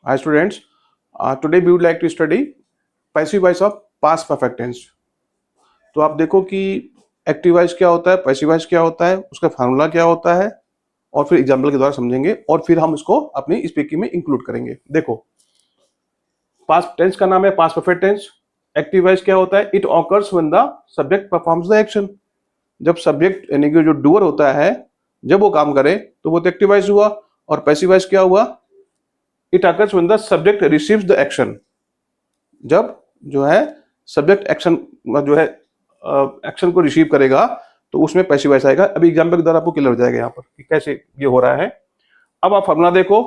Hi students, today we would like to study passive voice of past perfect tense. तो आप देखो कि active voice क्या होता है, पैसिव वॉइस क्या होता है, उसका फार्मूला क्या होता है, और फिर एग्जाम्पल के द्वारा समझेंगे और फिर हम इसको अपनी स्पीकिंग में इंक्लूड करेंगे। देखो, पास्ट टेंस का नाम है past perfect tense. Active voice क्या होता है? It occurs when the subject performs the action. जब सब्जेक्ट यानी कि जो डूअर होता है, जब वो काम करे तो वो तो एक्टिव वॉइस हुआ। और पैसिव वॉइस क्या हुआ? It occurs when the subject receives the action. जब जो है सब्जेक्ट एक्शन जो है एक्शन को रिसीव करेगा तो उसमें पैसिव वॉइस आएगा। अभी एग्जाम्पल के द्वारा आपको क्लियर हो जाएगा यहाँ पर कि कैसे ये हो रहा है। अब आप फॉर्मूला देखो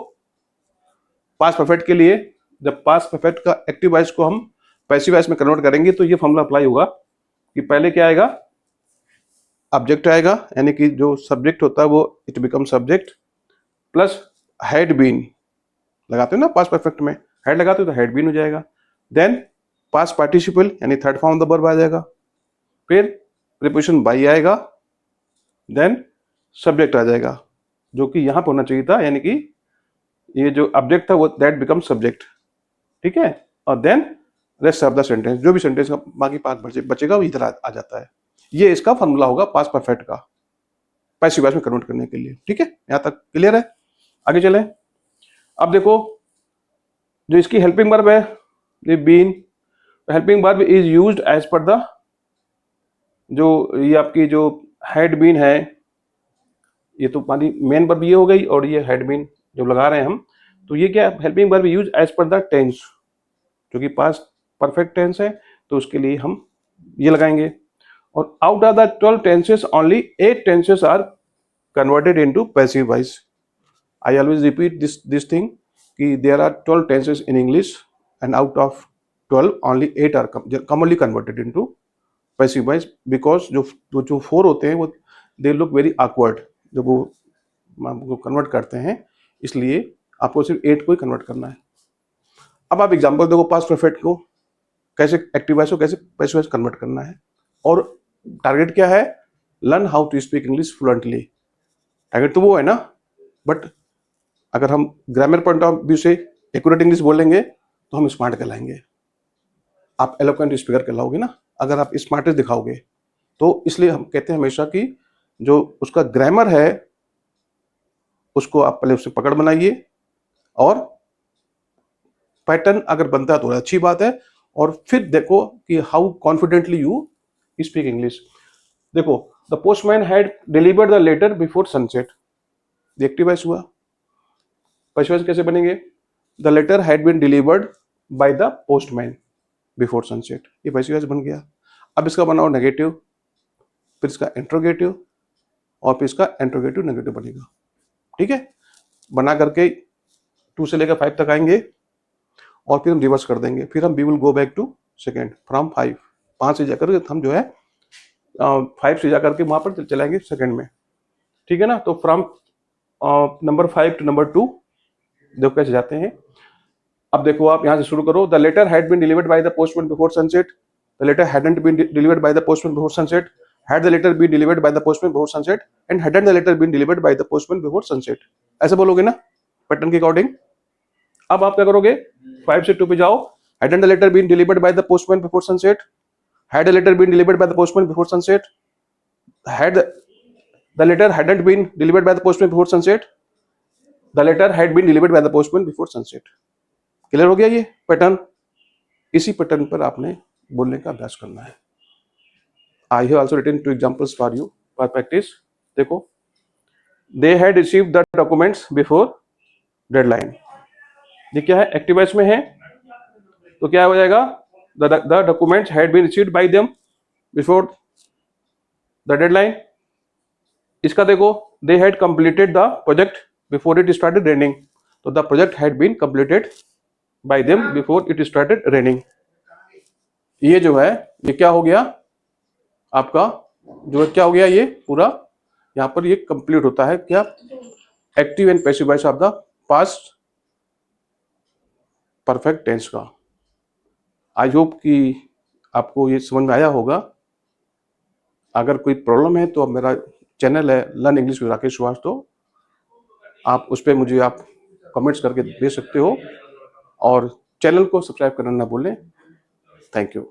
पास्ट परफेक्ट के लिए। जब पास्ट परफेक्ट का एक्टिव वॉइस को हम पैसिव वॉइस में कन्वर्ट करेंगे तो ये फॉर्मूला अप्लाई होगा कि पहले क्या आएगा? ऑब्जेक्ट आएगा, यानी कि जो सब्जेक्ट होता है वो it become subject plus had been लगाते हो ना पास्ट परफेक्ट में, हैड लगाते हो तो हैड बीन हो जाएगा। देन पास्ट पार्टिसिपल यानी थर्ड फॉर्म द वर्ब आ जाएगा, फिर प्रीपोजिशन बाई आएगा, देन सब्जेक्ट आ जाएगा जो कि यहां पर होना चाहिए था, यानी कि ये जो ऑब्जेक्ट था वो दैट बिकम सब्जेक्ट। ठीक है, और then rest of the sentence, जो भी सेंटेंस का बाकी पार्ट बचेगा वो इधर आ जाता है। ये इसका फॉर्मूला होगा पास्ट परफेक्ट का पैसिव वॉइस में कन्वर्ट करने के लिए। ठीक है, यहां तक क्लियर है? आगे चले। अब देखो, जो इसकी हेल्पिंग वर्ब है ये been, helping verb is used as per the, जो ये आपकी जो हैड बीन है, ये तो हमारी मेन वर्ब ये हो गई, और ये हैड बीन जो लगा रहे हैं हम, तो ये क्या helping verb use as per the tense, जो कि पास्ट परफेक्ट टेंस है तो उसके लिए हम ये लगाएंगे। और out of the 12 tenses only 8 tenses are converted into passive voice. I always repeat this thing कि there are 12 tenses in English and out of 12 only 8 are commonly converted into passive voice, because जो 4 होते हैं वो they look very awkward जब वो convert करते हैं, इसलिए आपको सिर्फ 8 को ही कन्वर्ट करना है। अब आप एग्जांपल देखो पास्ट परफेक्ट को कैसे एक्टिव वॉइस को कैसे पैसिव वॉइस कन्वर्ट करना है, और टारगेट क्या है? Learn how to speak English fluently. Target तो वो है ना, बट अगर हम ग्रामर पॉइंट ऑफ व्यू से एक्यूरेट इंग्लिश बोलेंगे तो हम स्मार्ट कहलाएंगे, आप एलोक्वेंट स्पीकर कहलाओगे ना अगर आप स्मार्टेस्ट दिखाओगे। तो इसलिए हम कहते हैं हमेशा कि जो उसका ग्रामर है उसको आप पहले उससे पकड़ बनाइए, और पैटर्न अगर बनता है तो अच्छी बात है, और फिर देखो कि how confidently you speak English. देखो, the postman had delivered the letter before sunset, active voice हुआ। पैसिव वॉइस कैसे बनेंगे? The letter had been delivered by the postman before sunset, ये पैसिव वॉइस बन गया। अब इसका बनाओ नेगेटिव, फिर इसका इंट्रोगेटिव, और फिर इसका इंट्रोगेटिव नेगेटिव बनेगा। ठीक है, बना करके 2 से लेकर 5 तक आएंगे और फिर हम रिवर्स कर देंगे, फिर हम we will go back to second from 5 से जाकर हम जो है 5 से जाकर के वहां पर चलाएंगे सेकेंड में। ठीक है ना, तो फ्रॉम नंबर 5 टू नंबर 2 देखो कैसे जाते हैं। अब देखो आप यहां से शुरू करो। The letter had been delivered by the postman before sunset, the letter hadn't been delivered by the postman before sunset, had the letter been delivered by the postman before sunset, and hadn't the letter been delivered by the postman before sunset। ऐसे बोलोगे ना pattern के according. अब आप क्या करोगे? 5 से 2 पे जाओ। hadn't the letter been delivered by the postman before sunset, had the letter been delivered by the postman before sunset, had the letter hadn't been delivered by the postman before sunset, the letter had been delivered by the postman before sunset। Clear हो गया ये pattern? इसी pattern पर आपने बोलने का अभ्यास करना है। I have also written 2 examples for you for practice। देखो, they had received the documents before deadline, ये क्या है? एक्टिव वॉइस में है तो क्या हो जाएगा? the documents had been received by them before the deadline। इसका देखो, they had completed the project before it started raining, तो the project had been completed by them before it started raining। ये जो है ये क्या हो गया आपका? जो क्या हो गया ये पूरा यहाँ पर ये कंप्लीट होता है क्या? Active and passive voice of the past perfect tense का। आई होप कि आपको ये समझ में आया होगा। अगर कोई प्रॉब्लम है तो मेरा चैनल है learn English with Rakesh Srivastava, आप उस पर मुझे आप कमेंट्स करके दे सकते हो। और चैनल को सब्सक्राइब करना ना भूलें। Thank you.